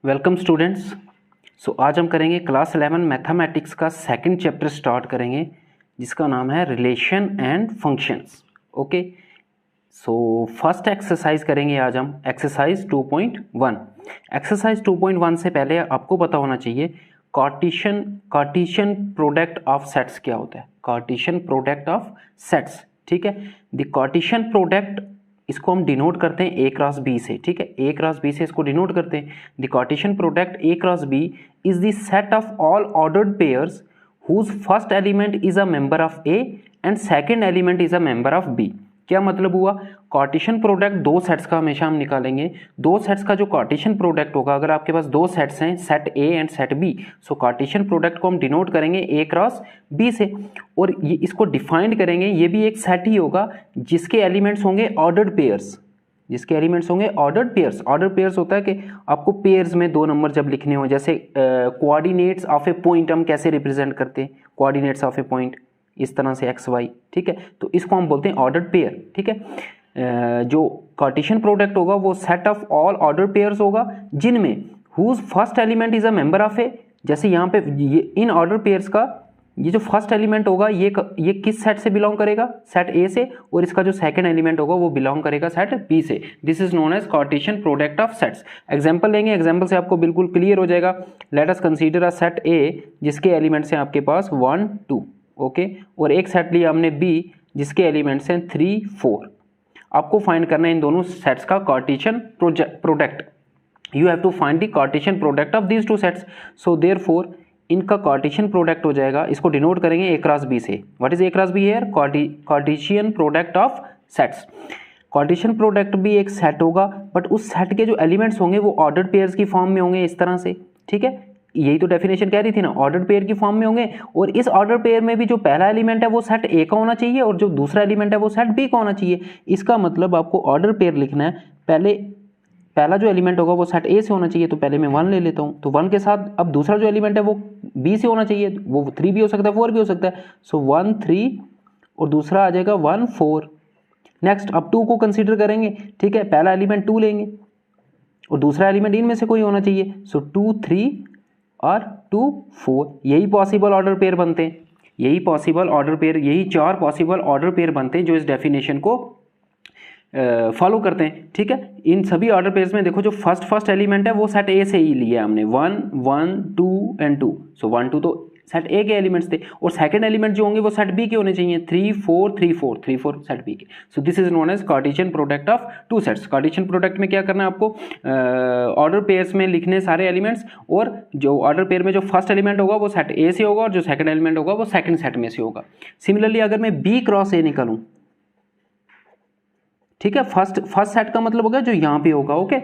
Welcome students. आज हम करेंगे क्लास 11 मैथमेटिक्स का सेकंड चैप्टर स्टार्ट करेंगे जिसका नाम है relation and functions. Okay, first exercise करेंगे आज हम एक्सरसाइज 2.1। एक्सरसाइज 2.1 से पहले आपको पता होना चाहिए कार्टेशियन प्रोडक्ट ऑफ सेट्स क्या होता है। कार्टेशियन प्रोडक्ट ऑफ सेट्स, ठीक है। द कार्टेशियन प्रोडक्ट इसको हम डिनोट करते हैं ए क्रॉस बी से, ठीक है। ए क्रॉस बी से इसको डिनोट करते हैं। The Cartesian product A cross B is the set of all ordered pairs whose first element is a member of A and second element is a member of B. क्या मतलब हुआ? Cartesian product दो sets का हमेशा हम निकालेंगे। दो sets का जो कार्टेशियन प्रोडक्ट होगा, अगर आपके पास दो सेट्स हैं, set A and set B, so Cartesian product को हम डिनोट करेंगे ए क्रॉस बी से और ये इसको डिफाइंड करेंगे। ये भी एक सेट ही होगा जिसके एलिमेंट्स होंगे ऑर्डर्ड पेयर्स, जिसके एलिमेंट्स होंगे ऑर्डर्ड पेयर्स। ऑर्डर पेयर्स होता है कि आपको पेयर्स में दो नंबर जब लिखने हो, जैसे कोऑर्डिनेट्स ऑफ ए पॉइंट हम कैसे रिप्रेजेंट करते हैं, कोऑर्डिनेट्स ऑफ ए पॉइंट इस तरह से एक्स वाई, ठीक है। तो इसको हम बोलते हैं ऑर्डर्ड पेयर, ठीक है। जो कार्टेशियन प्रोडक्ट होगा वो set of all order pairs होगा जिनमें whose first element is a member of A. जैसे यहाँ पे ये इन ऑर्डर पेयर्स का ये जो फर्स्ट एलिमेंट होगा ये किस सेट से बिलोंग करेगा? सेट ए से। और इसका जो सेकंड एलिमेंट होगा वो बिलोंग करेगा सेट बी से। This is known as Cartesian product of sets. Example लेंगे, एग्जांपल से आपको बिल्कुल क्लियर हो जाएगा। Let us consider a set A जिसके एलिमेंट्स हैं आपके पास 1 2, ओके, और एक सेट लिया हमने बी जिसके एलिमेंट्स हैं 3 4। आपको फाइंड करना है इन दोनों सेट्स का Cartesian product. You have to find the Cartesian product of these two sets. So therefore इनका कार्टेशियन प्रोडक्ट हो जाएगा, इसको डिनोट करेंगे ए क्रॉस बी से। What is A cross B here? Cartesian product of sets. Cartesian product भी एक set होगा, but उस सेट के जो एलिमेंट्स होंगे वो ऑर्डर्ड पेयर्स की फॉर्म में होंगे इस तरह से, ठीक है। यही तो डेफिनेशन कह रही थी ना, ऑर्डर्ड पेयर की फॉर्म में होंगे। और इस ऑर्डर पेयर में भी जो पहला एलिमेंट है वो सेट ए का होना चाहिए और जो दूसरा एलिमेंट है वो सेट बी का होना चाहिए। इसका मतलब आपको ऑर्डर पेयर लिखना है, पहला जो एलिमेंट होगा वो सेट ए से होना चाहिए, तो पहले मैं 1 ले लेता हूँ। तो 1 के साथ अब दूसरा जो एलिमेंट है वो बी से होना चाहिए, वो 3 भी हो सकता है 4 भी हो सकता है। सो 1 3 और दूसरा आ जाएगा 1 4। नेक्स्ट अब 2 को कंसीडर करेंगे, ठीक है। पहला एलिमेंट 2 लेंगे और दूसरा एलिमेंट इनमें से कोई होना चाहिए। सो 2 3 और 2 4। यही पॉसिबल ऑर्डर पेयर बनते हैं, यही पॉसिबल ऑर्डर पेयर, यही 4 पॉसिबल ऑर्डर पेयर बनते हैं जो इस डेफिनेशन को फॉलो करते हैं, ठीक है। इन सभी ऑर्डर पेयर्स में देखो जो फर्स्ट एलिमेंट है वो सेट ए से ही लिया हमने, 1 1 2 एंड 2। सो 1 2 तो सेट ए के एलिमेंट्स थे और सेकंड एलिमेंट जो होंगे वो सेट बी के होने चाहिए, 3 4 3 4 3 4 सेट बी के। So this is known as Cartesian product of two sets. Cartesian product में क्या करना है आपको? ऑर्डर पेयर्स में लिखने सारे एलिमेंट्स, और जो ऑर्डर पेयर में जो फर्स्ट एलिमेंट होगा वो सेट ए से होगा और जो सेकंड एलिमेंट होगा वो सेकंड सेट में से होगा। सिमिलरली अगर मैं बी क्रॉस ए निकालूं, ठीक है, फर्स्ट सेट का मतलब होगा जो यहाँ पे होगा, ओके।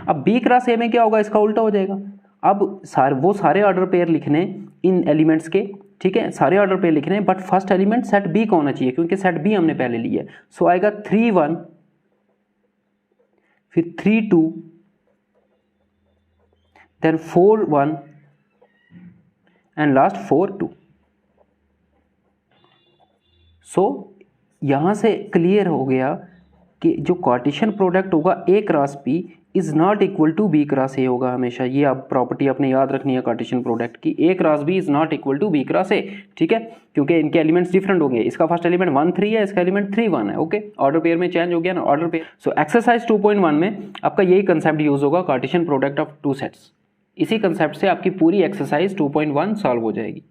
अब बी क्रॉस ए में क्या होगा? इसका उल्टा हो जाएगा। अब वो सारे ऑर्डर पेयर लिखने इन एलिमेंट्स के, ठीक है, सारे ऑर्डर पेयर लिखने, but first element set B का होना चाहिए क्योंकि सेट बी हमने पहले लिया है। सो आएगा 3 1, फिर 3 2, देन 4 1 एंड लास्ट 4 2। सो यहां से क्लियर हो गया कि जो कार्टेशियन प्रोडक्ट होगा A cross B is not equal to B cross A होगा हमेशा। ये आप प्रॉपर्टी अपने याद रखनी है कार्टेशियन प्रोडक्ट की, A cross B is not equal to B cross A, ठीक है, क्योंकि इनके एलिमेंट्स डिफरेंट होंगे। इसका फर्स्ट एलिमेंट 1 3 है, इसका एलिमेंट 3 1 है, ओके। ऑर्डर पेयर में चेंज हो गया ना ऑर्डर पेयर। सो एक्सरसाइज 2.1 में आपका यही कंसेप्ट यूज होगा, Cartesian product of two sets. इसी कंसेप्ट से आपकी पूरी एक्सरसाइज 2.1 सॉल्व हो जाएगी।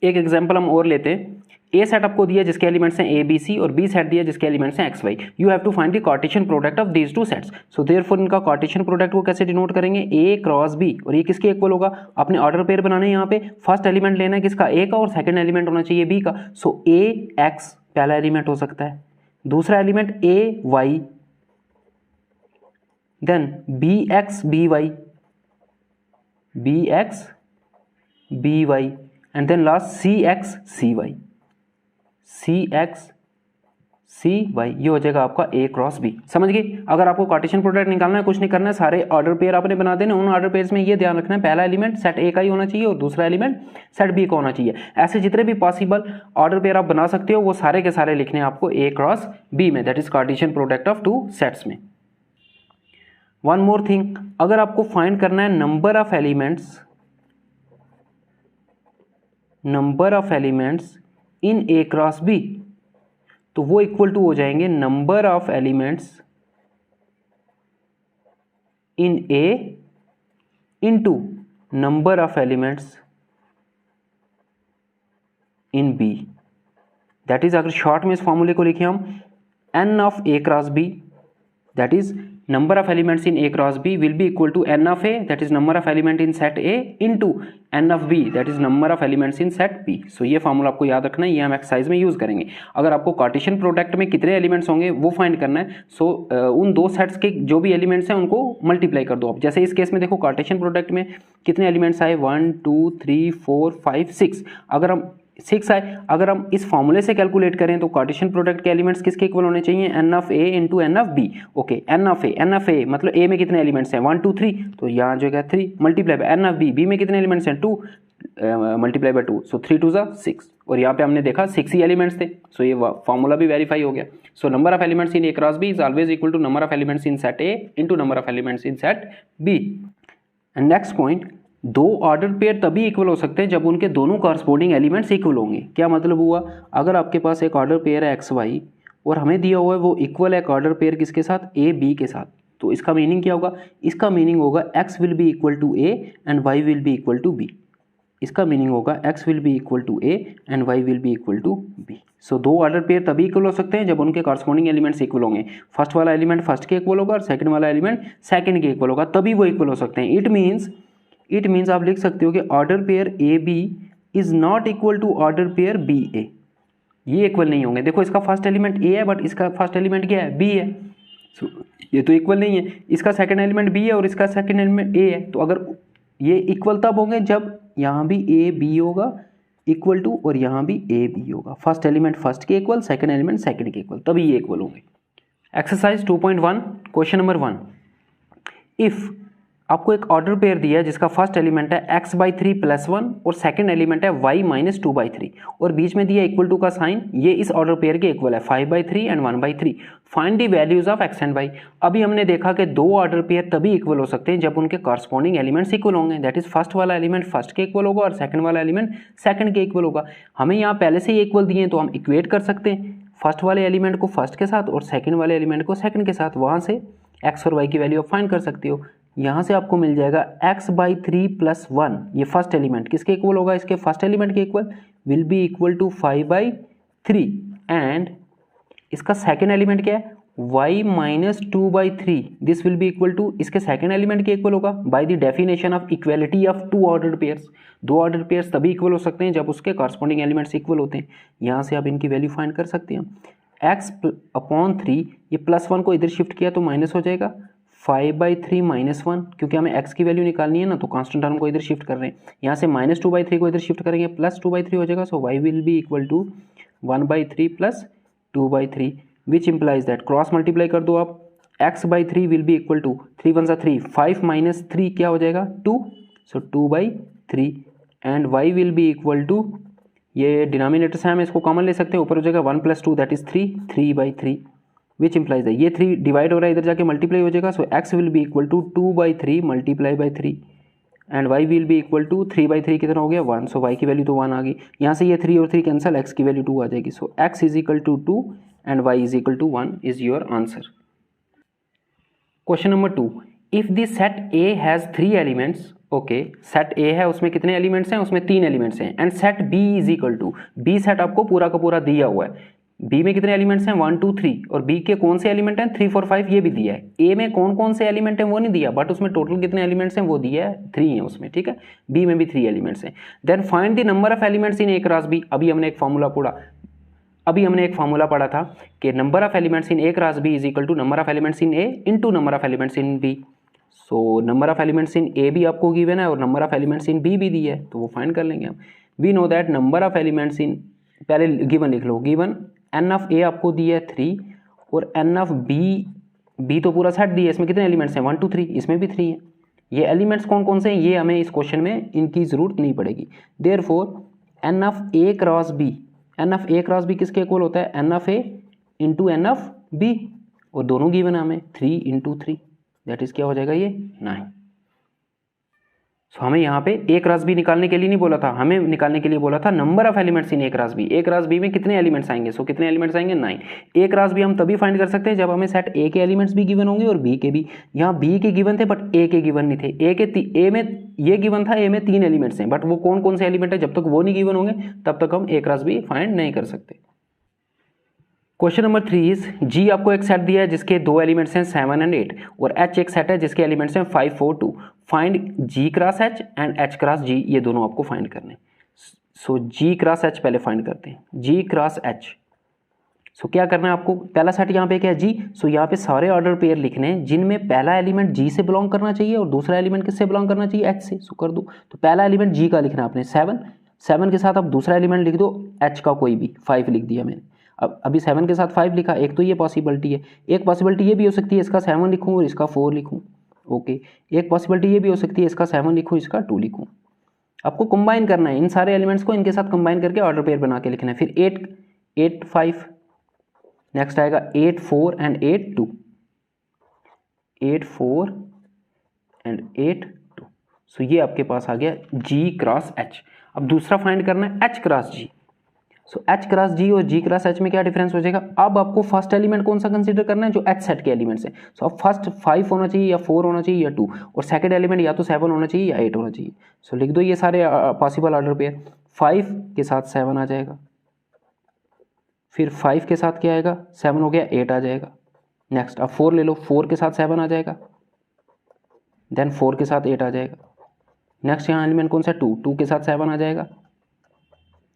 एक एग्जाम्पल हम और लेते हैं। ए सेट आपको दिया जिसके एलिमेंट्स हैं ए बी सी और बी सेट दिया जिसके एलिमेंट्स हैं X Y. You have to find the Cartesian product of these two sets. So therefore इनका कार्टेशियन प्रोडक्ट को कैसे डिनोट करेंगे? ए क्रॉस बी, और ये किसके इक्वल होगा? आपने ऑर्डर पेयर बनाना है, यहाँ पे फर्स्ट एलिमेंट लेना है किसका? ए का, और सेकंड एलिमेंट होना चाहिए बी का। सो ए एक्स पहला एलिमेंट हो सकता है, दूसरा element A Y, then B X B Y, B X B Y, and then last C X C Y, C X C Y. ये हो जाएगा आपका ए क्रॉस बी। समझ गए? अगर आपको कार्टेशियन प्रोडक्ट निकालना है, कुछ नहीं करना है, सारे ऑर्डर पेयर आपने बना देने। उन ऑर्डर पेयर्स में ये ध्यान रखना है पहला एलिमेंट सेट ए का ही होना चाहिए और दूसरा एलिमेंट सेट बी का होना चाहिए। ऐसे जितने भी पॉसिबल ऑर्डर पेयर आप बना सकते हो वो सारे के सारे लिखने हैं आपको ए क्रॉस बी में, that is Cartesian product of two sets में। वन मोर थिंग, अगर आपको फाइंड करना है number of elements in A cross B, तो वो इक्वल टू हो जाएंगे number of elements in A into number of elements in B. That is, अगर शॉर्ट में इस फॉर्मूले को लिखे हम, n of A cross B, that is number of elements in A cross B will be equal to n of A, that is number of element in set A, into n of B, that is number of elements in set B. So ये formula आपको याद रखना है, ये हम exercise में use करेंगे। अगर आपको कार्टेशियन प्रोडक्ट में कितने एलिमेंट्स होंगे वो फाइंड करना है, सो उन दो सेट्स के जो भी एलिमेंट्स हैं उनको मल्टीप्लाई कर दो आप। जैसे इस केस में देखो कार्टेशियन प्रोडक्ट में कितने एलिमेंट्स आए, 1 2 3 4 5 6, अगर हम 6 आए, अगर हम इस फॉर्मूले से कैलकुलेट करें तो कार्टेशियन प्रोडक्ट के एलिमेंट्स किसके इक्वल होने चाहिए, n of a into n of b। Okay, n of a मतलब a में कितने एलिमेंट्स हैं 1 2 3, तो यहाँ जो है 3 multiply by n of b में कितने एलिमेंट्स हैं 2 मल्टीप्लाई बाय 2, सो 3 2 6, और यहाँ पे हमने देखा 6 ही एलिमेंट्स थे, सो ये फॉर्मूला भी वेरीफाई हो गया। So number of elements in A cross B is always equal to number of elements in set A into number of elements in set B. And next point, दो order pair तभी equal हो सकते हैं जब उनके दोनों corresponding elements equal होंगे। क्या मतलब हुआ, अगर आपके पास एक ऑर्डर पेयर है एक्स वाई और हमें दिया हुआ है वो इक्वल है एक ऑर्डर पेयर किसके साथ, ए बी के साथ, तो इसका मीनिंग क्या होगा, इसका मीनिंग होगा X will be equal to A and Y will be equal to B. इसका मीनिंग होगा X will be equal to A and Y will be equal to B. So दो ऑर्डर पेयर तभी equal हो सकते हैं जब उनके corresponding elements equal होंगे। फर्स्ट वाला एलिमेंट फर्स्ट के इक्वल होगा और सेकंड वाला एलिमेंट सेकंड के इक्वल होगा, तभी वो इक्वल हो सकते हैं। इट मीन्स आप लिख सकते हो कि order pair A B is not equal to order pair B A, ये इक्वल नहीं होंगे। देखो इसका फर्स्ट एलिमेंट ए है बट इसका फर्स्ट एलिमेंट क्या है, बी है, so, ये तो इक्वल नहीं है। इसका सेकंड एलिमेंट बी है और इसका सेकंड एलिमेंट ए है, तो अगर ये इक्वल तब होंगे जब यहाँ भी ए बी होगा इक्वल टू और यहाँ भी ए बी होगा। फर्स्ट एलिमेंट फर्स्ट के इक्वल, सेकंड एलिमेंट सेकंड के इक्वल, तभी ये इक्वल होंगे। एक्सरसाइज 2.1 क्वेश्चन नंबर 1, इफ आपको एक ऑर्डर पेयर दिया है जिसका फर्स्ट एलिमेंट है x/3 + 1 और सेकंड एलिमेंट है y - 2/3 और बीच में दिया इक्वल टू का साइन, ये इस ऑर्डर पेयर के इक्वल है 5/3 and 1/3। Find the values of x and y। अभी हमने देखा कि दो ऑर्डर पेयर तभी इक्वल हो सकते हैं जब उनके कॉरस्पॉन्डिंग एलिमेंट्स इक्वल होंगे, दैट इज फर्स्ट वाला एलिमेंट फर्स्ट के इक्वल होगा और सेकंड वाला एलिमेंट सेकंड के इक्वल होगा। हमें यहाँ पहले से ही इक्वल दिए हैं तो हम इक्वेट कर सकते हैं फर्स्ट वाले एलिमेंट को फर्स्ट के साथ और सेकंड वाले एलिमेंट को सेकंड के साथ, वहाँ से x और y की वैल्यू आप फाइंड कर सकते हो। यहाँ से आपको मिल जाएगा x/3 + 1, ये फर्स्ट एलिमेंट किसके इक्वल होगा, इसके फर्स्ट एलिमेंट के equal, will be equal to 5/3 and इसका सेकंड एलिमेंट क्या है y - 2/3, this will be equal to इसके सेकंड एलिमेंट के इक्वल होगा by the definition of equality of two ordered pairs. दो ऑर्डर्ड पेयर्स तभी इक्वल हो सकते हैं जब उसके कॉरस्पॉन्डिंग एलिमेंट्स इक्वल होते हैं। यहाँ से आप इनकी वैल्यू फाइंड कर सकते हैं। x/3, ये +1 को इधर शिफ्ट किया तो माइनस हो जाएगा, 5/3 - 1, क्योंकि हमें x की वैल्यू निकालनी है ना, तो कांस्टेंट टर्म को इधर शिफ्ट कर रहे हैं। यहाँ से -2/3 को इधर शिफ्ट करेंगे, +2/3 हो जाएगा, so y will be equal to 1/3 + 2/3 which implies that, cross multiply कर दो आप, x/3 will be equal to 3 1 3, 5 - 3 क्या हो जाएगा 2, so 2/3 and y will be equal to, ये डिनोमिनेटर से हम इसको कॉमन ले सकते हैं, ऊपर हो जाएगा 1 + 2 दैट इज 3, 3/3 विच इम्प्लाइज है, ये 3 डिवाइड हो रहा है इधर जाके मल्टीप्लाई हो जाएगा, so x will be equal to 2/3 multiply by 3 and y will be equal to 3/3 कितना हो गया 1, सो y की वैल्यू तो 1 आ गई। यहाँ से ये 3 और 3 कैंसिल, x की वैल्यू 2 आ जाएगी, so x is equal to 2 and y is equal to 1 is your answer. Question number 2, if the set A has 3 elements, okay set A है उसमें कितने एलिमेंट्स हैं, उसमें 3 एलिमेंट्स हैं, and set B is equal to, B set आपको पूरा का पूरा दिया हुआ है, B में कितने एलिमेंट्स हैं 1 2 3 और B के कौन से एलिमेंट हैं 3 4 5 ये भी दिया है। A में कौन कौन से एलिमेंट हैं वो नहीं दिया, बट उसमें टोटल कितने एलिमेंट्स हैं वो दिया है 3 हैं उसमें, ठीक है। B में भी 3 एलिमेंट्स हैं। Then find the number of elements in A cross B। अभी हमने एक फार्मूला पढ़ा था कि number of elements in A cross B is equal to number of elements in A into number of elements in B। So number of elements in A भी आपको given है और number of elements in B भी दिया है, तो वो find कर लेंगे हम। We know that number of elements in, पहले गिवन लिख लो, गिवन n ऑफ A आपको दिया है 3 और n ऑफ B तो पूरा सेट दिया है, इसमें कितने एलिमेंट्स हैं 1 2 3, इसमें भी 3 हैं। ये एलिमेंट्स कौन कौन से हैं ये हमें इस क्वेश्चन में इनकी ज़रूरत नहीं पड़ेगी। Therefore n of A cross B किसके इक्वल होता है n of A into n of B, और दोनों गिवन है हमें 3 × 3, दैट इज क्या हो जाएगा ये 9। सो हमें यहाँ पे ए क्रॉस बी निकालने के लिए नहीं बोला था, हमें निकालने के लिए बोला था number of elements in A cross B. A cross B में कितने एलिमेंट्स आएंगे, सो कितने एलिमेंट्स आएंगे 9। ए क्रॉस बी हम तभी फाइंड कर सकते हैं जब हमें सेट ए के एलिमेंट्स भी गिवन होंगे और बी के भी। यहाँ बी के गिवन थे बट ए के गिवन नहीं थे। ए में ये गिवन था, ए में 3 एलिमेंट्स हैं बट वो कौन कौन से एलिमेंट है, जब तक वो नहीं गिवन होंगे तब तक हम ए क्रॉस बी फाइंड नहीं कर सकते। क्वेश्चन नंबर 3 इज जी आपको एक सेट दिया है जिसके 2 एलिमेंट्स हैं 7 एंड 8 और एच एक सेट है जिसके एलिमेंट्स हैं 5 4 2। Find G cross H and H cross G, ये दोनों आपको फाइंड करने। सो जी क्रॉस एच पहले फाइंड करते हैं, जी क्रॉस एच। सो क्या करना है आपको, पहला सेट यहाँ पे क्या है जी। सो यहाँ पे सारे ऑर्डर पेयर लिखने हैं जिनमें पहला एलिमेंट जी से बिलोंग करना चाहिए और दूसरा एलिमेंट किससे बिलोंग करना चाहिए, एच से। सो कर दो, तो पहला एलिमेंट जी का लिखना है आपने 7 के साथ अब दूसरा एलिमेंट लिख दो एच का कोई भी, 5 लिख दिया मैंने। अब अभी 7 के साथ 5 लिखा, एक तो ये पॉसिबिलिटी है, एक पॉसिबिलिटी ये भी हो सकती है इसका 7 लिखूँ और इसका 4 लिखूँ। ओके, एक पॉसिबिलिटी ये भी हो सकती है इसका 7 लिखूँ इसका 2 लिखूँ। आपको कंबाइन करना है इन सारे एलिमेंट्स को, इनके साथ कंबाइन करके ऑर्डर पेयर बना के लिखना है। फिर 8 5, नेक्स्ट आएगा 8 4 एंड 8 2, 8 4 एंड 8 2। सो ये आपके पास आ गया जी क्रॉस एच। अब दूसरा फाइंड करना है एच क्रॉस जी। सो एच क्रॉस जी और जी क्रॉस एच में क्या डिफरेंस हो जाएगा, अब आपको फर्स्ट एलिमेंट कौन सा कंसीडर करना है, जो एच सेट के एलिमेंट्स हैं। सो अब फर्स्ट 5 होना चाहिए या 4 होना चाहिए या 2, और सेकंड एलिमेंट या तो 7 होना चाहिए या 8 होना चाहिए। सो लिख दो ये सारे पॉसिबल ऑर्डर पेयर। 5 के साथ 7 आ जाएगा, फिर 5 के साथ क्या आएगा, 7 हो गया 8 आ जाएगा। नेक्स्ट अब 4 ले लो, 4 के साथ 7 आ जाएगा, देन 4 के साथ 8 आ जाएगा। नेक्स्ट यहाँ एलिमेंट कौन सा, 2 के साथ 7 आ जाएगा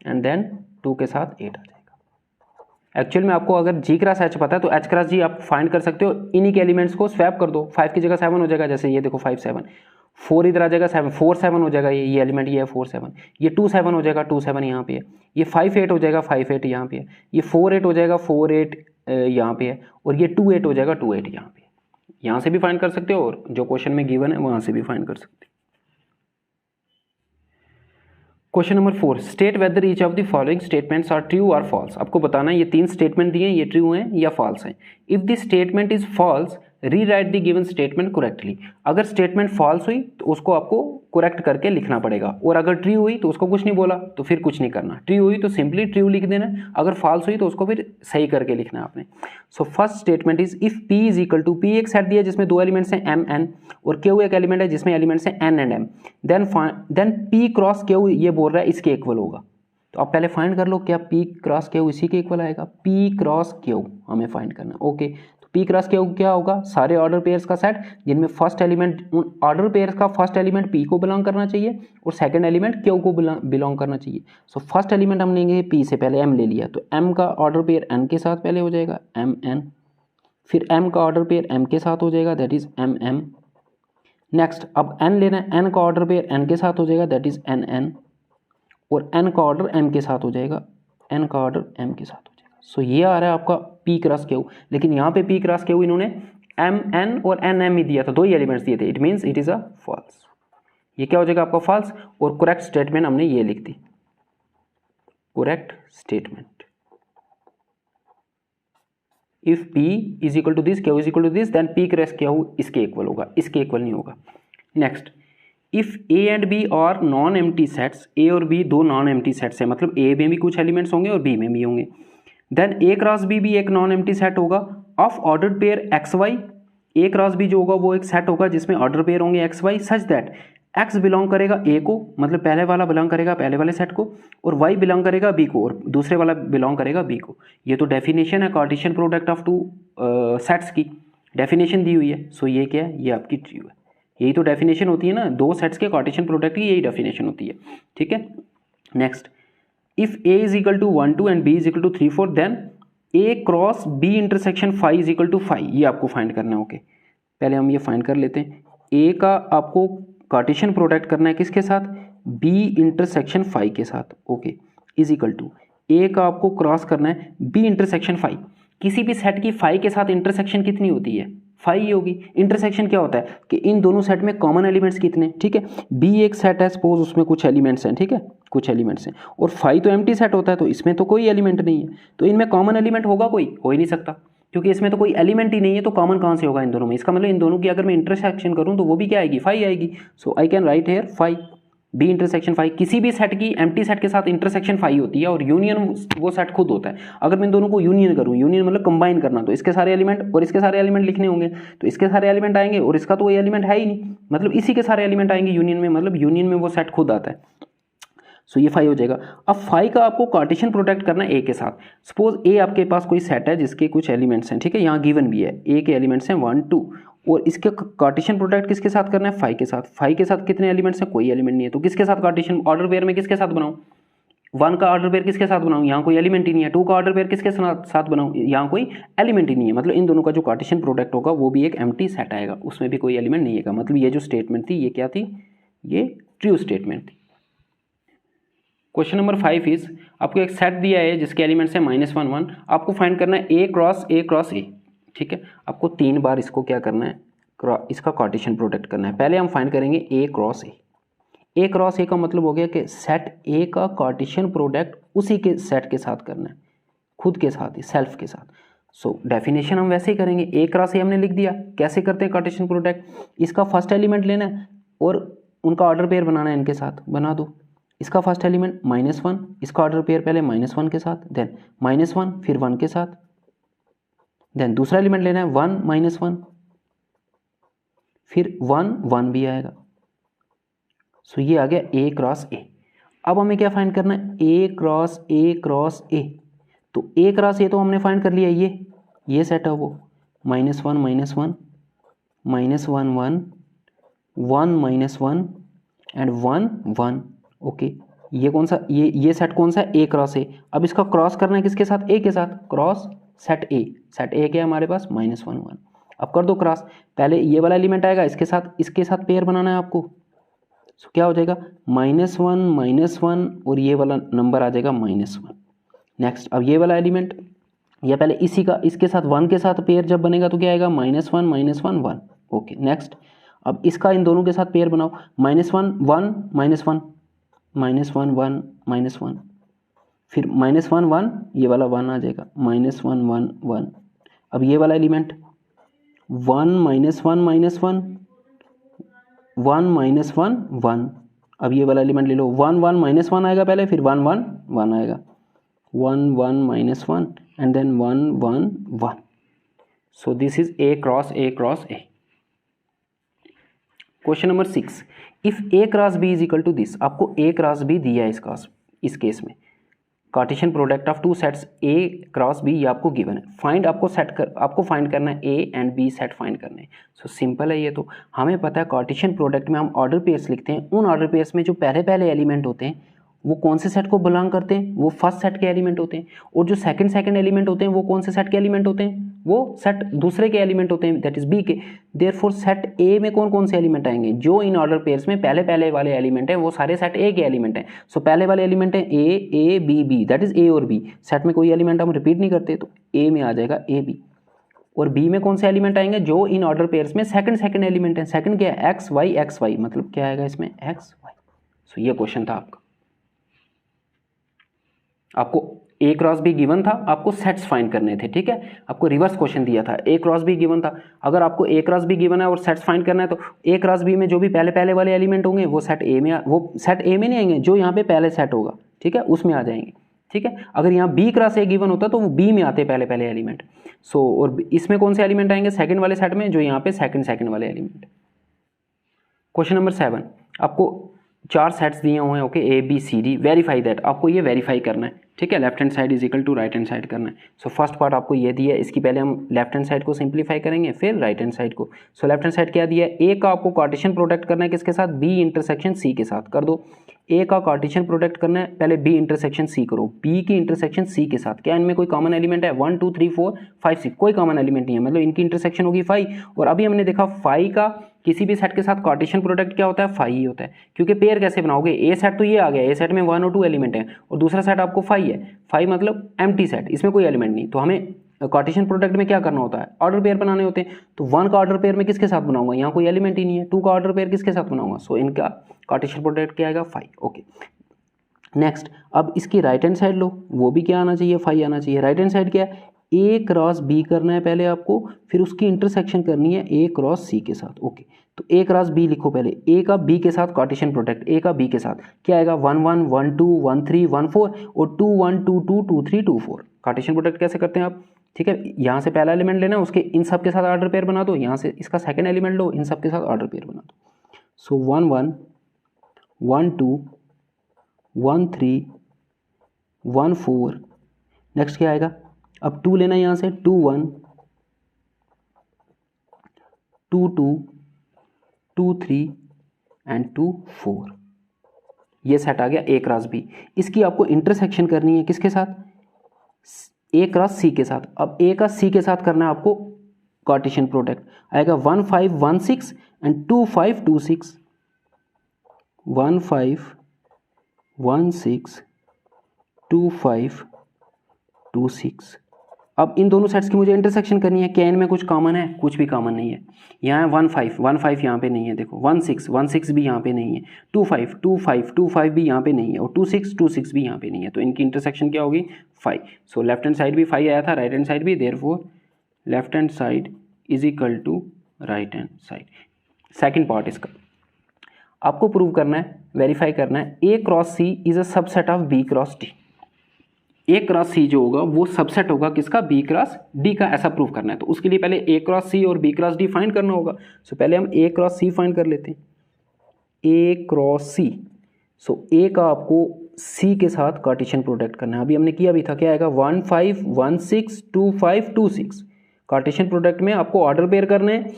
एंड देन 2 के साथ 8 आ जाएगा। एक्चुअल में आपको अगर जी क्रॉस एच पता है तो एच क्रॉस जी आप फाइंड कर सकते हो, इन्हीं के एलिमेंट्स को स्वैप कर दो। 5 की जगह 7 हो जाएगा, जैसे ये देखो 5 7, 4 इधर आ जाएगा 7 4 7 हो जाएगा, ये एलिमेंट ये है 4 7, ये 2 7 हो जाएगा 2 7 यहाँ पे है, ये 5 8 हो जाएगा 5 8 यहाँ पे है, ये 4 8 हो जाएगा 4 8 यहाँ पे है, और ये 2 8 हो जाएगा 2 8 यहाँ पे। यहाँ से भी फाइंड कर सकते हो और जो क्वेश्चन में गिवन है वहाँ से भी फाइंड कर सकते हो। Question number 4, state whether each of the following statements are true और फॉल्स। आपको बताना है ये 3 स्टेटमेंट दिए हैं, ये ट्रू हैं या फॉल्स हैं। If the statement is false rewrite the given statement correctly. अगर स्टेटमेंट फॉल्स हुई तो उसको आपको करेक्ट करके लिखना पड़ेगा, और अगर ट्रू हुई तो उसको कुछ नहीं बोला तो फिर कुछ नहीं करना। ट्रू हुई तो सिंपली ट्रू लिख देना, अगर फॉल्स हुई तो उसको फिर सही करके लिखना है आपने। So first statement is if p is equal to, p एक सेट दिया जिसमें 2 एलिमेंट्स हैं m n, और q एक एलिमेंट है जिसमें एलिमेंट्स हैं n and m, then p cross q ये बोल रहा है इसके इक्वल होगा। तो आप पहले फाइंड कर लो क्या p क्रॉस q इसी के इक्वल आएगा, p क्रॉस q हमें फाइंड करना। ओके, पी क्रॉस q क्या होगा, सारे ऑर्डर पेयर्स का सेट जिनमें फर्स्ट एलिमेंट, उन ऑर्डर पेयर्स का फर्स्ट एलिमेंट p को बिलोंग करना चाहिए और सेकंड एलिमेंट q को बिलोंग करना चाहिए। सो फर्स्ट एलिमेंट हम लेंगे p से, पहले m ले लिया तो m का ऑर्डर पेयर n के साथ पहले हो जाएगा mn, फिर m का ऑर्डर पेयर m के साथ हो जाएगा दैट इज mm। नेक्स्ट अब n लेना है, n का ऑर्डर पेयर n के साथ हो जाएगा दैट इज nn, और n का ऑर्डर m के साथ हो जाएगा, n का ऑर्डर m के साथ हो जाएगा। सो ये आ रहा है आपका p क्रॉस q, लेकिन यहाँ पे p क्रॉस q इन्होंने m n और n m ही दिया था, 2 ही एलिमेंट्स दिए थे, it means it is a false. ये क्या हो जाएगा आपका फॉल्स, और करेक्ट स्टेटमेंट हमने ये लिख दी, correct statement if p is equal to this, q is equal to this, then p cross q इसके इक्वल होगा, इसके इक्वल नहीं होगा। Next, if a and b are non empty sets, a और b 2 नॉन एम्प्टी सेट्स है, मतलब a में भी कुछ एलिमेंट्स होंगे और b में भी होंगे, देन a क्रॉस b भी एक नॉन एम्प्टी सेट होगा of order pair x y. a cross b जो होगा वो एक सेट होगा जिसमें ऑर्डर पेयर होंगे x y, such that x belong करेगा a को, मतलब पहले वाला बिलोंग करेगा पहले वाले सेट को, और y बिलोंग करेगा b को, और दूसरे वाला बिलोंग करेगा b को। ये तो डेफिनेशन है कार्टेशियन प्रोडक्ट ऑफ 2 सेट्स की, डेफिनेशन दी हुई है। सो ये क्या है, ये आपकी ट्रू है। यही तो डेफिनेशन होती है ना, 2 सेट्स के कार्टेशियन प्रोडक्ट की यही डेफिनेशन होती है, ठीक है। Next, if a is equal to 1 2 and b is equal to 3 4, then a cross b intersection 5 is equal to 5, ये आपको फाइंड करना है। ओके, पहले हम ये फाइंड कर लेते हैं। a का आपको कार्टेशियन प्रोडक्ट करना है किसके साथ, b इंटरसेक्शन 5 के साथ। Okay, is equal to a का आपको क्रॉस करना है b इंटरसेक्शन 5। किसी भी सेट की 5 के साथ इंटरसेक्शन कितनी होती है, 5 ही होगी। इंटरसेक्शन क्या होता है कि इन दोनों सेट में कॉमन एलिमेंट्स कितने, ठीक है। b एक सेट है सपोज, उसमें कुछ एलिमेंट्स हैं, ठीक है, कुछ एलिमेंट्स हैं, और 5 तो एम्प्टी सेट होता है तो इसमें तो कोई एलिमेंट नहीं है, तो इनमें कॉमन एलिमेंट होगा कोई, हो ही नहीं सकता, क्योंकि इसमें तो कोई एलिमेंट ही नहीं है, तो कॉमन कहाँ से होगा इन दोनों में? इसका मतलब इन दोनों की अगर मैं इंटरसेक्शन करूँ तो वो भी क्या आएगी? 5 आएगी। So I can write here 5, B intersection 5। किसी भी सेट की एम्प्टी सेट के साथ इंटरसेक्शन 5 होती है और यूनियन वो सेट खुद होता है। अगर मैं इन दोनों को यूनियन करूँ, यूनियन मतलब कंबाइन करना, तो इसके सारे एलिमेंट और इसके सारे एलिमेंट लिखने होंगे, तो इसके सारे एलिमेंट आएंगे और इसका तो कोई एलिमेंट है ही नहीं, मतलब इसी के सारे एलिमेंट आएंगे यूनियन में, मतलब यूनियन में वो सेट खुद आता है। सो ये 5 हो जाएगा। अब 5 का आपको कार्टेशियन प्रोडक्ट करना है ए के साथ। सपोज ए आपके पास कोई सेट है जिसके कुछ एलिमेंट्स हैं, ठीक है, यहाँ गिवन भी है ए के एलिमेंट्स हैं 1 2, और इसके कार्टेशियन प्रोडक्ट किसके साथ करना है? 5 के साथ। 5 के साथ कितने एलिमेंट्स हैं? कोई एलिमेंट नहीं है, तो किसके साथ कार्टेशियन ऑर्डर पेयर में किसके साथ बनाऊँ? 1 का ऑर्डर पेयर किसके साथ बनाऊँ? यहाँ कोई एलिमेंट ही नहीं है। 2 का ऑर्डर पेयर किसके साथ बनाऊँ? यहाँ कोई एलिमेंट ही नहीं है, मतलब इन दोनों का जो कार्टेशियन प्रोडक्ट होगा वो भी एक एम्प्टी सेट आएगा, उसमें भी कोई एलिमेंट नहीं है। मतलब ये जो स्टेटमेंट थी ये क्या थी? ये ट्रू स्टेटमेंट थी। क्वेश्चन नंबर 5 इज, आपको एक सेट दिया है जिसके एलिमेंट्स है -1 1, आपको फाइंड करना है A cross A cross A, ठीक है। आपको 3 बार इसको क्या करना है? इसका कार्टेशियन प्रोडक्ट करना है। पहले हम फाइंड करेंगे A cross A. A cross A का मतलब हो गया कि सेट ए का कार्टेशियन प्रोडक्ट उसी के सेट के साथ करना है, खुद के साथ ही, सेल्फ के साथ। सो डेफिनेशन हम वैसे ही करेंगे, ए क्रॉस ए हमने लिख दिया। कैसे करते हैं कार्टेशियन प्रोडक्ट? इसका फर्स्ट एलिमेंट लेना है और उनका ऑर्डर पेयर बनाना है इनके साथ, बना दो। इसका फर्स्ट एलिमेंट -1, इसका ऑर्डर पेयर पहले -1 के साथ, देन -1 फिर 1 के साथ, देन दूसरा एलिमेंट लेना है 1 -1 फिर 1 1 भी आएगा। सो ये आ गया ए क्रॉस ए। अब हमें क्या फाइंड करना है? ए क्रॉस ए क्रॉस ए। तो ए क्रॉस ए तो हमने फाइंड कर लिया, ये सेट है वो -1 -1 -1 1 1 -1 एंड 1 1। ओके, ये कौन सा? ये सेट कौन सा है? ए क्रॉस ए। अब इसका क्रॉस करना है किसके साथ? ए के साथ। क्रॉस सेट ए। सेट ए क्या है हमारे पास? -1 1। अब कर दो क्रॉस। पहले ये वाला एलिमेंट आएगा, इसके साथ पेयर बनाना है आपको। सो क्या हो जाएगा? -1 -1 और ये वाला नंबर आ जाएगा -1। नेक्स्ट, अब ये वाला एलिमेंट, ये पहले इसके साथ 1 के साथ पेयर जब बनेगा तो क्या आएगा? -1 -1 1। ओके, नेक्स्ट, अब इसका इन दोनों के साथ पेयर बनाओ। -1 1 -1 -1 1 -1 फिर -1 1, ये वाला 1 आ जाएगा, -1 1 1। अब ये वाला एलिमेंट 1 -1 -1 1 -1 1। अब ये वाला एलिमेंट ले लो, 1 1 -1 आएगा पहले, फिर 1 1 1 आएगा, 1 1 -1 and then 1 1 1। So this is A cross A cross A. Question number 6, if A cross B is equal to this. आपको ए क्रॉस बी दिया है इस केस में, Cartesian product of two sets A cross B, ये आपको given है। Find, आपको find करना है A and B set find करने हैं। सो सिंपल है ये तो। हमें पता है कार्टेशियन प्रोडक्ट में हम ऑर्डर पेयर्स लिखते हैं, उन ऑर्डर पेयर्स में जो पहले एलिमेंट होते हैं वो कौन से सेट को बिलोंग करते हैं? वो फर्स्ट सेट के एलिमेंट होते हैं। और जो सेकंड एलिमेंट होते हैं वो कौन से सेट के एलिमेंट होते हैं? वो सेट दूसरे के एलिमेंट होते हैं, दैट इज बी के। देयरफॉर सेट ए में कौन कौन से एलिमेंट आएंगे? जो इन ऑर्डर पेयर्स में पहले वाले एलिमेंट हैं वो सारे सेट ए के एलिमेंट हैं। सो पहले वाले एलिमेंट हैं A B B, that is A और बी। सेट में कोई एलिमेंट हम रिपीट नहीं करते, तो ए में आ जाएगा ए बी। और बी में कौन से एलिमेंट आएंगे? जो इन ऑर्डर पेयर्स में सेकंड एलिमेंट है। सेकंड क्या है? एक्स वाई, मतलब क्या आएगा इसमें? X Y. सो ये क्वेश्चन था आपका। आपको ए क्रॉस बी गिवन था, आपको सेट्स फाइंड करने थे, ठीक है। आपको रिवर्स क्वेश्चन दिया था, ए क्रॉस बी गिवन था। अगर आपको ए क्रॉस बी गिवन है और सेट्स फाइंड करना है तो ए क्रॉस बी में जो भी पहले वाले एलिमेंट होंगे वो सेट ए में नहीं आएंगे, जो यहाँ पे पहले सेट होगा, ठीक है, उसमें आ जाएंगे, ठीक है। अगर यहाँ बी क्रॉस ए गिवन होता तो वो बी में आते पहले एलिमेंट। सो और इसमें कौन से एलिमेंट आएंगे? सेकंड वाले सेट में, जो यहाँ पे सेकंड वाले एलिमेंट। क्वेश्चन नंबर 7, आपको 4 सेट्स दिए हुए हैं, okay, A B C D. Verify that, आपको ये वेरीफाई करना है, ठीक है। Left hand side is equal to right hand side करना है। सो फर्स्ट पार्ट आपको ये दिया है, इसकी पहले हम लेफ्ट हैंड साइड को सिंप्लीफाई करेंगे, फिर राइट हैंड साइड को। सो लेफ्ट हैंड साइड क्या दिया है? ए का आपको कार्टेशियन प्रोडक्ट करना है किसके साथ? बी इंटरसेक्शन सी के साथ। कर दो। ए का कार्टेशियन प्रोडक्ट करना है, पहले बी इंटरसेक्शन सी करो, बी की इंटरसेक्शन सी के साथ। क्या इनमें कोई कॉमन एलिमेंट है? 1 2 3 4 5 6, कोई कॉमन एलिमेंट नहीं है, मतलब इनकी इंटरसेक्शन होगी 5। और अभी हमने देखा 5 का किसी भी सेट के साथ कार्टेशियन प्रोडक्ट क्या होता है? 5 ही होता है। क्योंकि पेयर कैसे बनाओगे? ए सेट तो ये आ गया, ए सेट में 1 और 2 एलिमेंट है, और दूसरा सेट आपको 5 है। 5 मतलब एम्प्टी सेट, इसमें कोई एलिमेंट नहीं। तो हमें कार्टेशियन प्रोडक्ट में क्या करना होता है? ऑर्डर पेयर बनाने होते हैं। तो 1 का ऑर्डर पेयर में किसके साथ बनाऊंगा? यहाँ कोई एलिमेंट ही नहीं है। 2 का ऑर्डर पेयर किसके साथ बनाऊंगा? सो इनका कार्टेशियन प्रोडक्ट क्या आएगा? 5। ओके, नेक्स्ट, अब इसकी राइट हैंड साइड लो, वो भी क्या आना चाहिए? 5 आना चाहिए। राइट हैंड साइड क्या है? ए क्रॉस बी करना है पहले आपको, फिर उसकी इंटरसेक्शन करनी है ए क्रॉस सी के साथ। ओके, तो ए क्रॉस बी लिखो पहले, ए का बी के साथ कार्टेशियन प्रोडक्ट, ए का बी के साथ क्या आएगा 1 1 1 2 1 3 1 4 और 2 1 2 2 2 3 2 4। कार्टेशियन प्रोडक्ट कैसे करते हैं आप, ठीक है, यहाँ से पहला एलिमेंट लेना, उसके इन सब के साथ ऑर्डर पेयर बना दो, यहाँ से इसका सेकंड एलिमेंट लो, इन सब के साथ ऑर्डर पेयर बना दो। सो 1 1 1 2 1 3 1 4, नेक्स्ट क्या आएगा, अब 2 लेना है यहाँ से, 2 1 2 2 2 3 एंड 2 4। ये सेट आ गया ए क्रॉस बी। इसकी आपको इंटरसेक्शन करनी है किसके साथ, ए क्रॉस सी के साथ। अब ए का सी के साथ करना है आपको कार्टेशियन प्रोडक्ट, आएगा 1 5 1 6 एंड 2 5 2 6, 1 5 1 6 2 5 2 6। अब इन दोनों सेट्स की मुझे इंटरसेक्शन करनी है, क्या इनमें कुछ कॉमन है, कुछ भी कॉमन नहीं है। यहाँ है 1 5 1 5 यहाँ पे नहीं है, देखो 1 6 1 6 भी यहाँ पे नहीं है, 2 5 2 5 2 5 भी यहाँ पे नहीं है, और 2 6 2 6 भी यहाँ पे नहीं है, तो इनकी इंटरसेक्शन क्या होगी 5। सो लेफ्ट हैंड साइड भी 5 आया था, राइट हैंड साइड भी, therefore left hand side is equal to right hand side. Second part इसका आपको प्रूव करना है, वेरीफाई करना है, A cross C is a subset of B cross D. A cross C जो होगा वो सबसेट होगा किसका, बी क्रॉस डी का, ऐसा प्रूव करना है। तो उसके लिए पहले ए क्रॉस सी और बी क्रॉस डी फाइंड करना होगा। सो पहले हम ए क्रॉस सी फाइंड कर लेते हैं, ए क्रॉस सी। सो ए का आपको सी के साथ कार्टेशियन प्रोडक्ट करना है, अभी हमने किया भी था, क्या आएगा 1 5 1 6 2 5 2 6। कार्टेशियन प्रोडक्ट में आपको ऑर्डर पेयर करने हैं,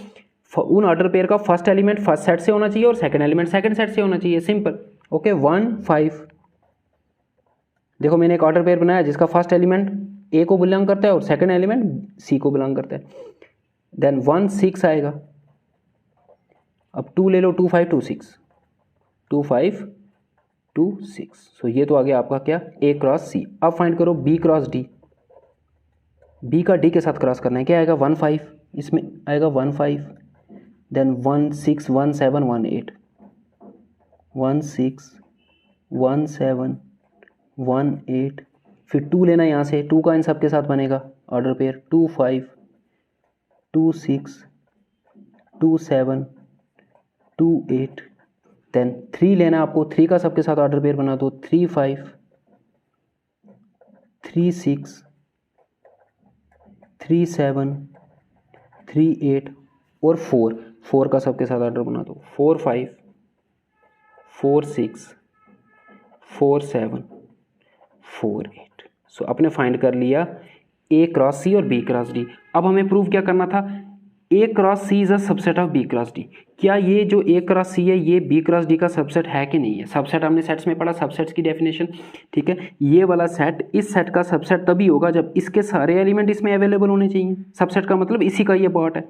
उन ऑर्डर पेयर का फर्स्ट एलिमेंट फर्स्ट सेट से होना चाहिए और सेकंड एलिमेंट सेकंड सेट से होना चाहिए, सिंपल। ओके 1 5, देखो मैंने एक ऑर्डर पेयर बनाया जिसका फर्स्ट एलिमेंट ए को बिलोंग करता है और सेकंड एलिमेंट सी को बिलोंग करता है। देन 1 6 आएगा, अब 2 ले लो, 2 5 2 6 2 5 2 6। सो ये तो आ गया आपका क्या, ए क्रॉस सी। अब फाइंड करो बी क्रॉस डी, बी का डी के साथ क्रॉस करना है, क्या आएगा 1 5, इसमें आएगा 1 5, देन 1 6 1 7 1 8 1 6 1 7 1 8, फिर 2 लेना यहाँ से, 2 का इन सब के साथ बनेगा ऑर्डर पेयर, 2 5 2 6 2 7 2 8, देन 3 लेना आपको, 3 का सबके साथ ऑर्डर पेयर बना दो, 3 5 3 6 3 7 3 8 और 4 का सबके साथ ऑर्डर बना दो, 4 5 4 6 4 7 4 8। सो आपने फाइंड कर लिया ए क्रॉस सी और बी क्रॉस डी। अब हमें प्रूव क्या करना था, A cross C is a subset of B cross D. क्या ये जो ए क्रॉस सी है ये बी क्रॉस डी का सबसेट है कि नहीं है। सबसेट हमने सेट्स में पढ़ा, सबसेट्स की डेफिनेशन, ठीक है। ये वाला सेट इस सेट का सबसेट तभी होगा जब इसके सारे एलिमेंट इसमें अवेलेबल होने चाहिए। सबसेट का मतलब इसी का ये पार्ट है,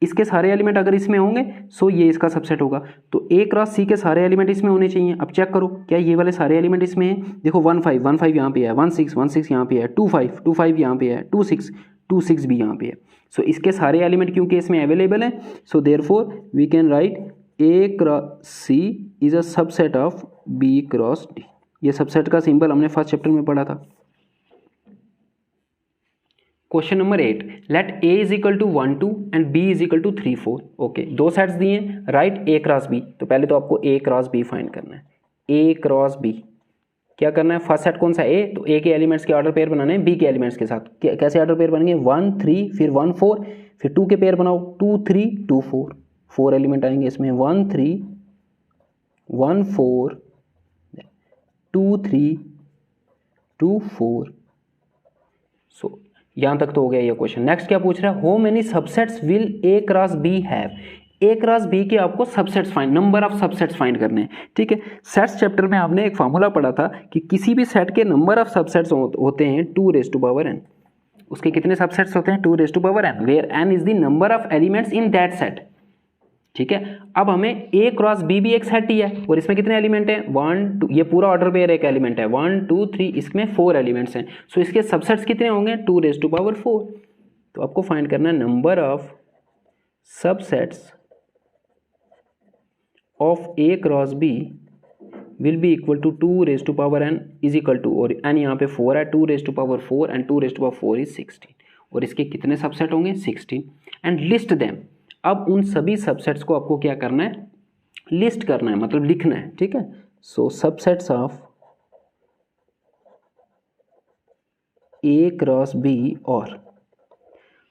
इसके सारे एलिमेंट अगर इसमें होंगे सो ये इसका सबसेट होगा। तो ए क्रॉस सी के सारे एलिमेंट इसमें होने चाहिए। अब चेक करो क्या ये वाले सारे एलिमेंट इसमें हैं। देखो 1 5 1 5 यहाँ पे है, 1 6 1 6 यहाँ पे है, 2 5 2 5 यहाँ पे है, 2 6 2 6 भी यहाँ पे है। सो इसके सारे एलिमेंट क्योंकि इसमें अवेलेबल है, so therefore we can write A cross C is a subset of B cross D. ये सबसेट का सिंबल हमने फर्स्ट चैप्टर में पढ़ा था। Question number 8, let A is equal to 1 2 and B is equal to 3 4। Okay, दो sets दिए, write A cross B. तो पहले तो आपको ए क्रॉस बी फाइंड करना है। ए क्रॉस बी क्या करना है, फर्स्ट सेट कौन सा ए, तो ए के एलिमेंट्स के ऑर्डर पेयर बनाने हैं बी के एलिमेंट्स के साथ। कैसे ऑर्डर पेयर बनेंगे, 1 3 फिर 1 4 फिर 2 के पेयर बनाओ, 2 3 2 4, 4 एलिमेंट आएंगे इसमें, 1 3 1 4 2 3 2 4। सो यहाँ तक तो हो गया ये क्वेश्चन। नेक्स्ट क्या पूछ रहा है, how many subsets will A cross B have. A cross B के आपको subsets find, number of subsets find करने हैं, ठीक है। सेट्स चैप्टर में आपने एक फार्मूला पढ़ा था कि किसी भी सेट के नंबर ऑफ सबसेट्स होते हैं 2n। उसके कितने सबसेट्स होते हैं, 2n, where n is the number of elements in that set, ठीक है। अब हमें ए क्रॉस बी भी एक सेट ही है और इसमें कितने एलिमेंट हैं, 1 2, ये पूरा ऑर्डर पेयर एक एलिमेंट है, 1 2 3, इसमें 4 एलिमेंट्स हैं। सो इसके सबसेट्स कितने होंगे, 2n4। तो आपको फाइंड करना है number of subsets of A cross B will be equal to 2n is equal to, और n यहाँ पे 4 है, 2n एंड 2n इज 16। और इसके कितने सबसेट होंगे 16 एंड लिस्ट देम। अब उन सभी सबसेट्स को आपको क्या करना है, लिस्ट करना है, मतलब लिखना है, ठीक है। So subsets of A cross B और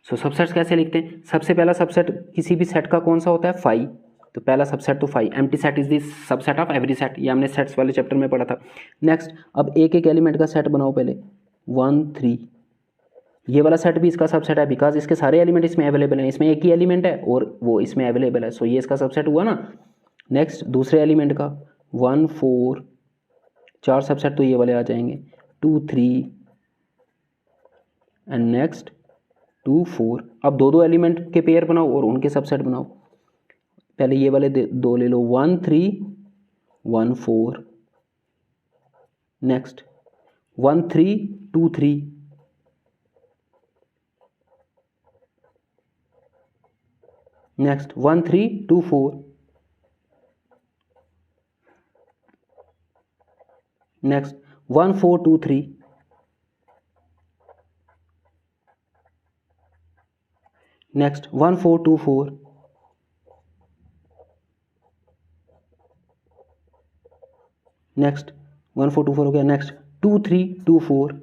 सो सबसेट्स कैसे लिखते हैं, सबसे पहला सबसेट किसी भी सेट का कौन सा होता है 5, तो पहला सबसेट तो 5, empty set is this subset of every set, ये हमने सेट्स वाले चैप्टर में पढ़ा था। नेक्स्ट अब एक एक एलिमेंट का सेट बनाओ पहले 1 3, ये वाला सेट भी इसका सबसेट है बिकॉज इसके सारे एलिमेंट इसमें अवेलेबल हैं, इसमें एक ही एलिमेंट है और वो इसमें अवेलेबल है, सो ये इसका सबसेट हुआ ना। नेक्स्ट दूसरे एलिमेंट का 1 4, 4 सबसेट तो ये वाले आ जाएंगे 2 3 एंड नेक्स्ट 2 4। अब दो एलिमेंट के पेयर बनाओ और उनके सबसेट बनाओ, पहले ये वाले दो ले लो 1 3 1 4, next 1 3 2 3, next 1 3 2 4, next 1 4 2 3, next 1 4 2 4, next 1 4 2 4 हो गया, नेक्स्ट 2 3 2 4,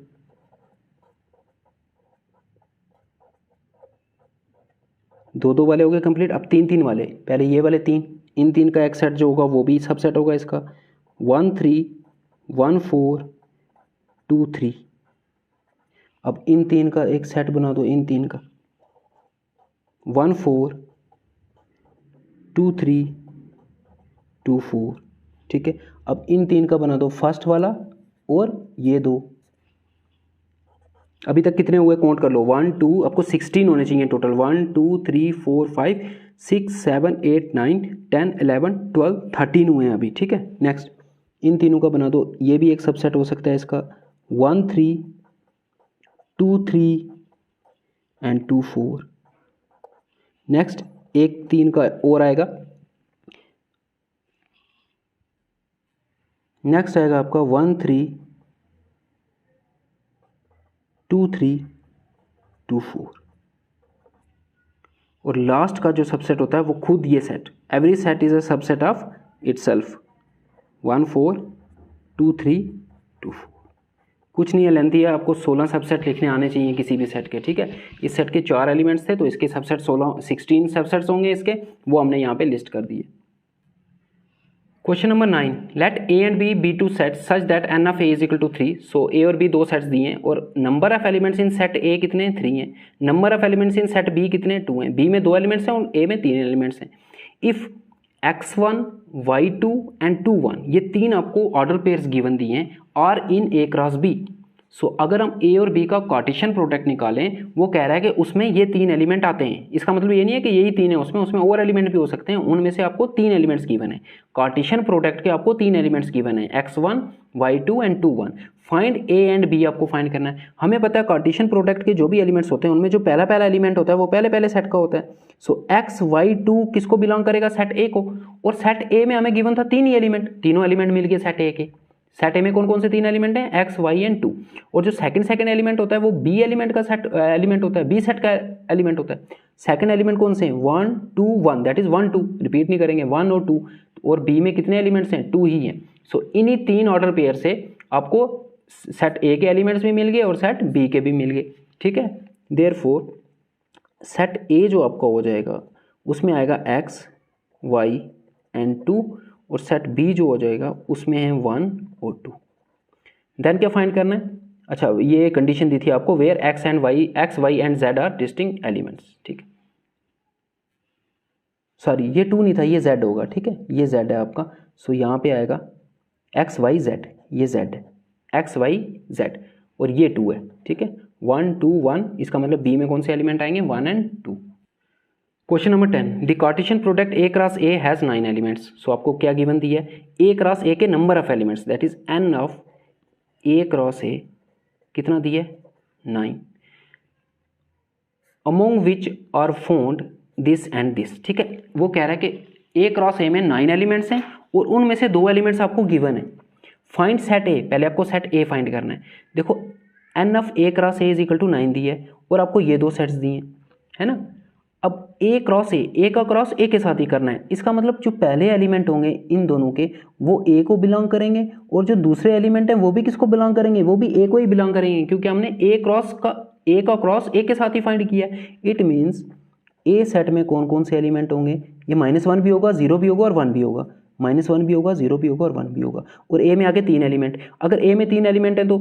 दो वाले हो गए कंप्लीट। अब 3 3 वाले, पहले ये वाले 3, इन 3 का एक सेट जो होगा वो भी सबसेट होगा इसका 1 3 1 4 2 3। अब इन 3 का एक सेट बना दो, इन 3 का 1 4 2 3 2 4, ठीक है। अब इन 3 का बना दो फर्स्ट वाला और ये दो, अभी तक कितने हुए काउंट कर लो 1 2, आपको 16 होने चाहिए टोटल 1 2 3 4 5 6 7 8 9 10 11 12 13 हुए हैं अभी, ठीक है। नेक्स्ट इन तीनों का बना दो, ये भी एक सबसेट हो सकता है इसका 1 3 2 3 एंड 2 4। नेक्स्ट एक 3 का और आएगा, नेक्स्ट आएगा आपका 1 3 2 3 2 4 और लास्ट का जो सबसेट होता है वो खुद ये set, every set is a subset of itself 1 4 2 3 2 4। कुछ नहीं है, लेंथी है, आपको 16 सबसेट लिखने आने चाहिए किसी भी सेट के, ठीक है। इस सेट के 4 एलिमेंट्स थे तो इसके सबसेट 16 सबसेट्स होंगे इसके, वो हमने यहाँ पे लिस्ट कर दिए। Question number 9, let A and B B two set such that n of A is equal to 3। So A और बी दो सेट्स दिए हैं और number of elements in set A कितने 3 हैं, number of elements in set B कितने 2 हैं, B में 2 एलिमेंट्स हैं और ए में 3 एलिमेंट्स हैं। इफ x1 y2 एंड 2 1, ये 3 आपको ऑर्डर पेयर्स गिवन दिए हैं are in A cross B. So अगर हम ए और बी का कार्टेशियन प्रोडक्ट निकालें, वो कह रहा है कि उसमें ये 3 एलिमेंट आते हैं, इसका मतलब ये नहीं है कि यही 3 है, उसमें और एलिमेंट भी हो सकते हैं, उनमें से आपको 3 एलिमेंट्स गिवन है। कार्टेशियन प्रोडक्ट के आपको 3 एलिमेंट्स गिवन है x1 y2 and 2 1। Find A and B आपको फाइंड करना है। हमें पता है कार्टेशियन प्रोडक्ट के जो भी एलिमेंट्स होते हैं उनमें जो पहला एलिमेंट होता है वो पहले सेट का होता है। सो एक्स वाई 2 किसको बिलोंग करेगा, सेट ए को, और सेट ए में हमें गिवन था 3 ही एलिमेंट, तीनों एलिमेंट मिल गए सेट ए के। सेट ए में कौन कौन से 3 एलिमेंट हैं, एक्स वाई एंड 2, और जो सेकंड एलिमेंट होता है वो बी एलिमेंट का सेट एलिमेंट होता है, बी सेट का एलिमेंट होता है। सेकंड एलिमेंट कौन से हैं, 1 2 1, दैट इज 1 2, रिपीट नहीं करेंगे 1 और 2, और बी में कितने एलिमेंट्स हैं 2 ही हैं। सो इन्हीं 3 ऑर्डर पेयर से आपको सेट ए के एलिमेंट्स भी मिल गए और सेट बी के भी मिल गए, ठीक है। देयरफॉर सेट ए जो आपका हो जाएगा उसमें आएगा एक्स वाई एंड 2, और सेट बी जो हो जाएगा उसमें है 1 और 2। देन क्या फाइंड करना है, अच्छा ये कंडीशन दी थी आपको, where x y and z are distinct elements, ठीक है। सॉरी ये 2 नहीं था, ये जेड होगा, ठीक है, ये जेड है आपका। सो यहाँ पे आएगा एक्स वाई जेड, ये जेड है, एक्स वाई जेड, और ये 2 है, ठीक है, 1 2 1, इसका मतलब बी में कौन से एलिमेंट आएंगे 1 and 2। Question number 10, the Cartesian product A cross A has 9 elements. So आपको क्या गिवन दी है, ए क्रॉस ए के number of elements, that is n of A cross A कितना दिया है 9, among which are found this and this, ठीक है। वो कह रहा है कि ए क्रॉस ए में 9 एलिमेंट्स हैं और उनमें से 2 एलिमेंट्स आपको गिवन है। फाइंड सेट ए, पहले आपको सेट ए फाइंड करना है। देखो n of A cross A is equal to 9 दी है और आपको ये दो सेट्स दिए है ना। अब ए क्रॉस ए का क्रॉस ए के साथ ही करना है, इसका मतलब जो पहले एलिमेंट होंगे इन दोनों के वो ए को बिलोंग करेंगे और जो दूसरे एलिमेंट हैं वो भी किसको बिलोंग करेंगे, वो भी ए को ही बिलोंग करेंगे, क्योंकि हमने ए का क्रॉस ए के साथ ही फाइंड किया है। इट मीन्स ए सेट में कौन कौन से एलिमेंट होंगे, ये -1 भी होगा, 0 भी होगा और 1 भी होगा, -1 भी होगा, 0 भी होगा और 1 भी होगा। और ए में आगे 3 एलिमेंट, अगर ए में 3 एलिमेंट है तो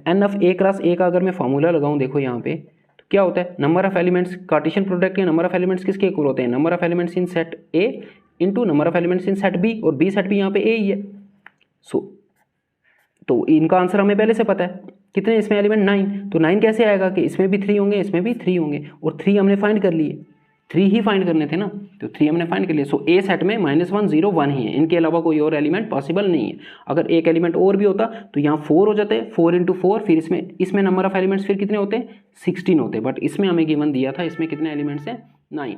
n of A cross A का अगर मैं फॉर्मूला लगाऊं देखो यहाँ पे तो क्या होता है, number of elements, Cartesian product के नंबर ऑफ एलिमेंट्स किसके इक्वल होते हैं, number of elements in set A into number of elements in set B, और बी सेट भी यहाँ पे ए ही है। तो इनका आंसर हमें पहले से पता है, कितने इसमें एलिमेंट 9, तो 9 कैसे आएगा कि इसमें भी 3 होंगे, इसमें भी 3 होंगे, और 3 हमने फाइंड कर लिए, 3 ही फाइंड करने थे ना, तो 3 हमने फाइंड कर लिए। सो ए सेट में -1 0 1 ही है, इनके अलावा कोई और एलिमेंट पॉसिबल नहीं है। अगर एक एलिमेंट और भी होता तो यहाँ 4 हो जाते, 4 इंटू 4, फिर इसमें नंबर ऑफ एलिमेंट्स फिर कितने होते, 16 होते, बट इसमें हमें गिवन दिया था इसमें कितने एलिमेंट्स हैं, 9।